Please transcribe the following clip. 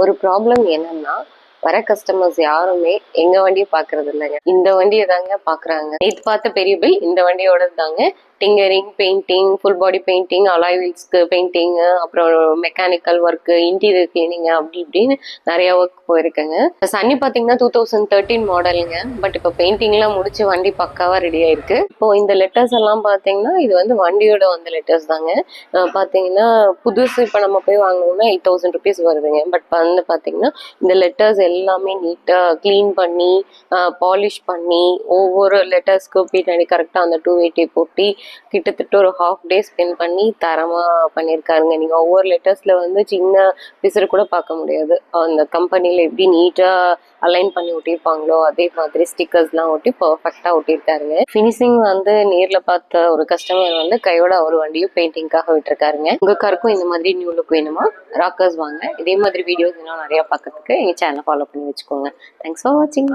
ஒரு ப்ராப்ளம் என்னன்னா, வர கஸ்டமர்ஸ் யாருமே எங்க வண்டிய பாக்குறது இல்லைங்க. இந்த வண்டிய தாங்க பாக்குறாங்க. நேத்து பார்த்த பெரிய பில் இந்த வண்டியோடது தாங்க. Tinkering, painting, full body painting, alloy வீல்ஸ்க்கு பெயிண்டிங், அப்புறம் மெக்கானிக்கல் ஒர்க், இன்டீரியர் கிளீனிங் அப்படி இப்படின்னு நிறைய ஒர்க் போயிருக்குங்க. சன்னி பாத்தீங்கன்னா 2013 மாடலுங்க. பட் இப்போ பெயிண்டிங்லாம் முடிச்சு வண்டி பக்காவா ரெடி ஆயிருக்கு. இப்போ இந்த லெட்டர்ஸ் எல்லாம் பாத்தீங்கன்னா இது வந்து வண்டியோட வந்த லெட்டர்ஸ் தாங்க. பாத்தீங்கன்னா புதுசு இப்போ நம்ம போய் வாங்கணும்னா 8000 ருபீஸ் வருதுங்க. பட் வந்து பாத்தீங்கன்னா இந்த லெட்டர்ஸ் எல்லாமே நீட்டா கிளீன் பண்ணி பாலிஷ் பண்ணி ஒவ்வொரு லெட்டர்ஸ்க்கு பின்னாடி கரெக்டா அந்த 280 போட்டி கிட்டத்தட்ட ஒரு ஹாஃப் டே ஸ்பெண்ட் பண்ணி தரமா பண்ணியிருக்காருங்க. நீங்க ஒவ்வொரு லெட்டர்ஸ்ல வந்து சின்ன பிசறு கூட பார்க்க முடியாது. அந்த கம்பெனில எப்படி நீட்டா அலைன் பண்ணி ஒட்டியிருப்பாங்களோ அதே மாதிரி ஸ்டிக்கர்ஸ்லாம் ஒட்டி பர்ஃபெக்டா ஒட்டியிருக்காருங்க. ஃபினிஷிங் வந்து நேர்ல பார்த்த ஒரு கஸ்டமர் வந்து கையோட ஒரு வண்டியும் பெயிண்டிங்காக விட்டுருக்காருங்க. உங்க காருக்கும் இந்த மாதிரி நியூ லுக் வேணுமா? ராக்கர்ஸ் வாங்க. இதே மாதிரி வீடியோஸ் இன்னும் நிறைய பார்க்கறதுக்கு எங்க சேனல் ஃபாலோ பண்ணி வச்சுக்கோங்க. தேங்க்ஸ் ஃபார் வாட்சிங்.